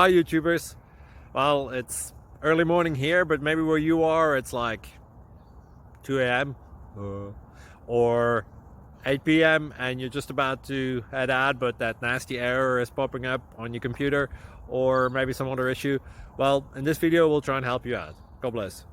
Hi YouTubers. Well, it's early morning here, but maybe where you are it's like 2 a.m. or 8 p.m. and you're just about to head out, but that nasty error is popping up on your computer, or maybe some other issue. Well, in this video we'll try and help you out. God bless.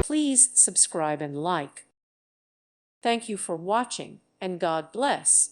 Please subscribe and like. Thank you for watching, and God bless.